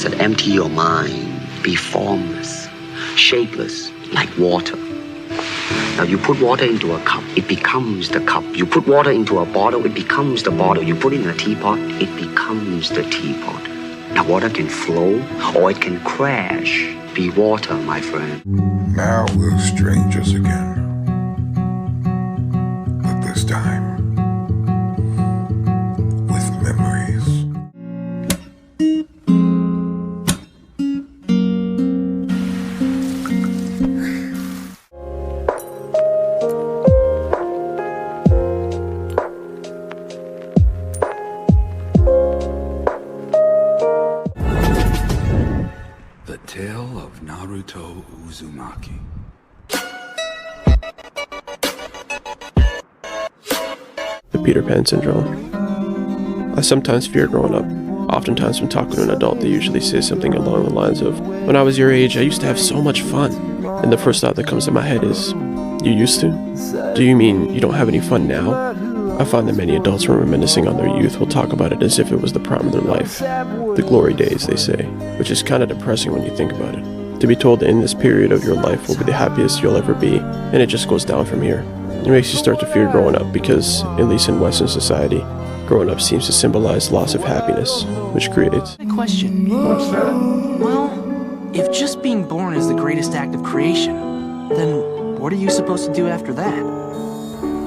said, empty your mind. Be formless, shapeless, like water. Now, you put water into a cup, it becomes the cup. You put water into a bottle, it becomes the bottle. You put it in a teapot, it becomes the teapot. Now, water can flow or it can crash. Be water, my friend. Now we're strangers again. But this time, with memories. The Tale of Naruto Uzumaki. The Peter Pan syndrome. I sometimes fear growing up. Oftentimes when talking to an adult, they usually say something along the lines of, when I was your age, I used to have so much fun. And the first thought that comes to my head is, you used to? Do you mean you don't have any fun now? I find that many adults when reminiscing on their youth will talk about it as if it was the prime of their life. The glory days, they say, which is kind of depressing when you think about it. To be told that in this period of your life will be the happiest you'll ever be, and it just goes down from here. It makes you start to fear growing up because, at least in Western society, growing up seems to symbolize loss of happiness, which creates... Question. What's that? Well, if just being born is the greatest act of creation, then what are you supposed to do after that?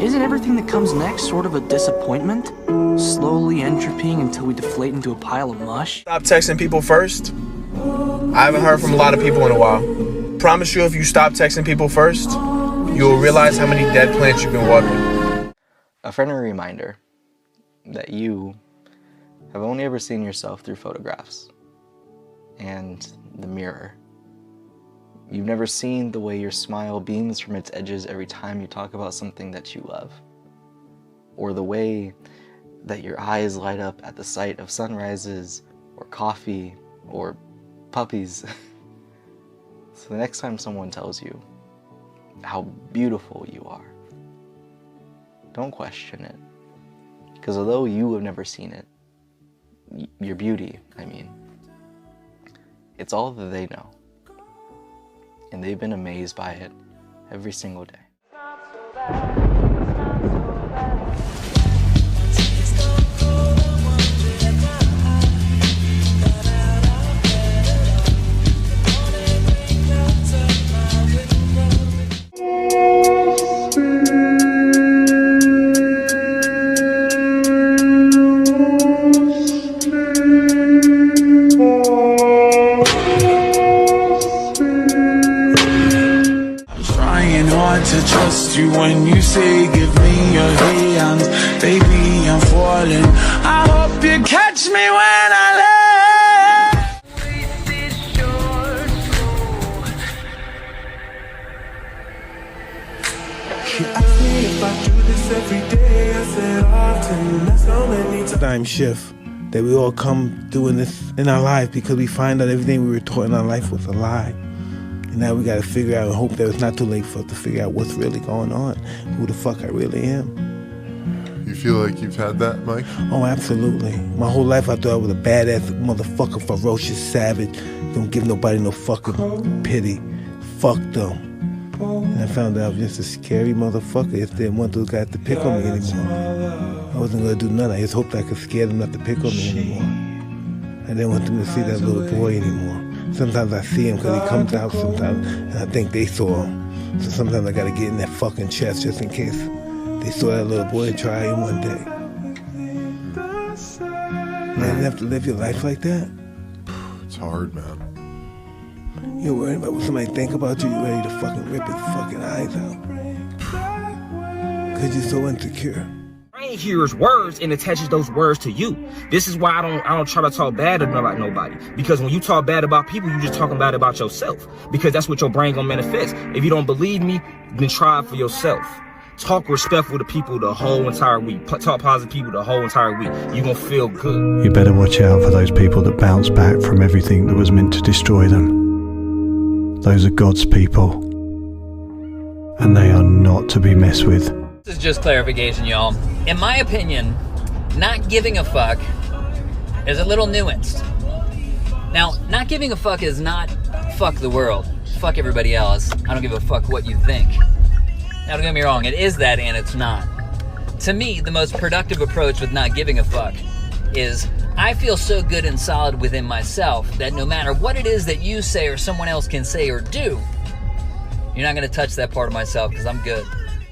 Isn't everything that comes next sort of a disappointment? Slowly entropying until we deflate into a pile of mush? Stop texting people first. I haven't heard from a lot of people in a while. Promise you, if you stop texting people first, you will realize how many dead plants you've been watering. A friendly reminder that you have only ever seen yourself through photographs and the mirror. You've never seen the way your smile beams from its edges every time you talk about something that you love, or the way that your eyes light up at the sight of sunrises, or coffee, or puppies. So the next time someone tells you how beautiful you are, don't question it. Because although you have never seen it, your beauty, I mean, it's all that they know. And they've been amazed by it every single day. To trust you when you say give me your hands, baby, I'm falling. I hope you catch me when I land. She asked me if I do this every day. I said often, that's so many Time shift that we all come doing this in our life because we find out everything we were taught in our life was a lie. And now we gotta figure out and hope that it's not too late for us to figure out what's really going on, who the fuck I really am. You feel like you've had that, Mike? Oh, absolutely. My whole life I thought I was a badass motherfucker, ferocious savage, don't give nobody no fucking pity. Fuck them. And I found out I was just a scary motherfucker if they didn't want those guys to pick on me anymore. I wasn't gonna do nothing, I just hoped I could scare them not to pick on me anymore. I didn't want them to see that little boy anymore. Sometimes I see him because he comes out sometimes, and I think they saw him. So sometimes I gotta get in that fucking chest just in case they saw that little boy try him one day. Man, you have to live your life like that? It's hard, man. You're worried about what somebody think about you, you're ready to fucking rip his fucking eyes out. Because you're so insecure. Brain hears words and attaches those words to you. This is why I don't try to talk bad about nobody. Because when you talk bad about people, you just talking bad about yourself. Because that's what your brain gonna manifest. If you don't believe me, then try it for yourself. Talk respectful to people the whole entire week. Talk positive to people the whole entire week. You're gonna feel good. You better watch out for those people that bounce back from everything that was meant to destroy them. Those are God's people. And they are not to be messed with. This is just clarification, y'all. In my opinion, not giving a fuck is a little nuanced. Now, not giving a fuck is not fuck the world, fuck everybody else, I don't give a fuck what you think. Now, don't get me wrong, it is that and it's not. To me, the most productive approach with not giving a fuck is I feel so good and solid within myself that no matter what it is that you say or someone else can say or do, you're not going to touch that part of myself because I'm good.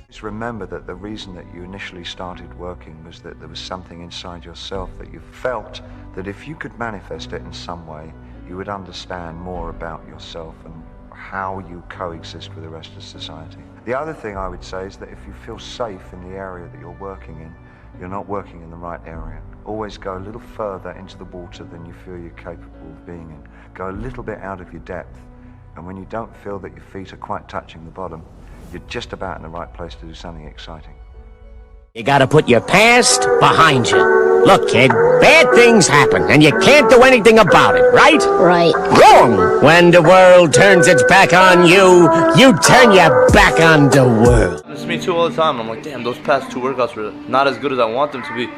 Just remember that the reason that you initially started working was that there was something inside yourself that you felt that if you could manifest it in some way, you would understand more about yourself and how you coexist with the rest of society. The other thing I would say is that if you feel safe in the area that you're working in, you're not working in the right area. Always go a little further into the water than you feel you're capable of being in. Go a little bit out of your depth, and when you don't feel that your feet are quite touching the bottom, you're just about in the right place to do something exciting. You gotta put your past behind you. Look, kid, bad things happen, and you can't do anything about it, right? Right. Wrong! When the world turns its back on you, you turn your back on the world. It's me too all the time. I'm like, damn, those past 2 workouts were not as good as I want them to be.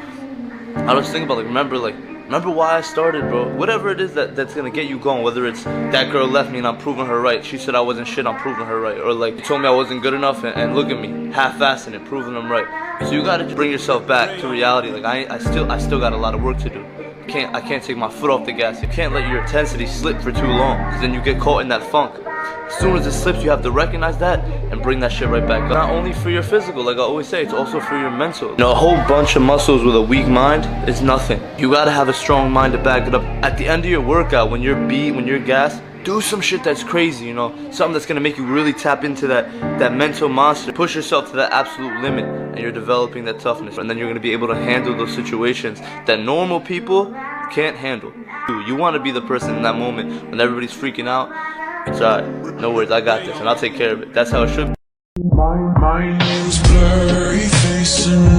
I was thinking about, remember why I started, bro. Whatever it is that's gonna get you going, whether it's that girl left me and I'm proving her right. She said I wasn't shit, I'm proving her right. Or like, you told me I wasn't good enough and look at me, half-assing it, proving them right. So you gotta just bring yourself back to reality. Like, I still got a lot of work to do. I can't take my foot off the gas. You can't let your intensity slip for too long, because then you get caught in that funk. As soon as it slips, you have to recognize that and bring that shit right back up. Not only for your physical, like I always say, it's also for your mental. You know, a whole bunch of muscles with a weak mind is nothing. You gotta have a strong mind to back it up. At the end of your workout, when you're beat, when you're gassed, do some shit that's crazy, you know, something that's gonna make you really tap into that mental monster. Push yourself to that absolute limit, and you're developing that toughness. And then you're gonna be able to handle those situations that normal people can't handle. You wanna be the person in that moment when everybody's freaking out. It's alright, no worries, I got this, and I'll take care of it. That's how it should be. My name's Blurry Face and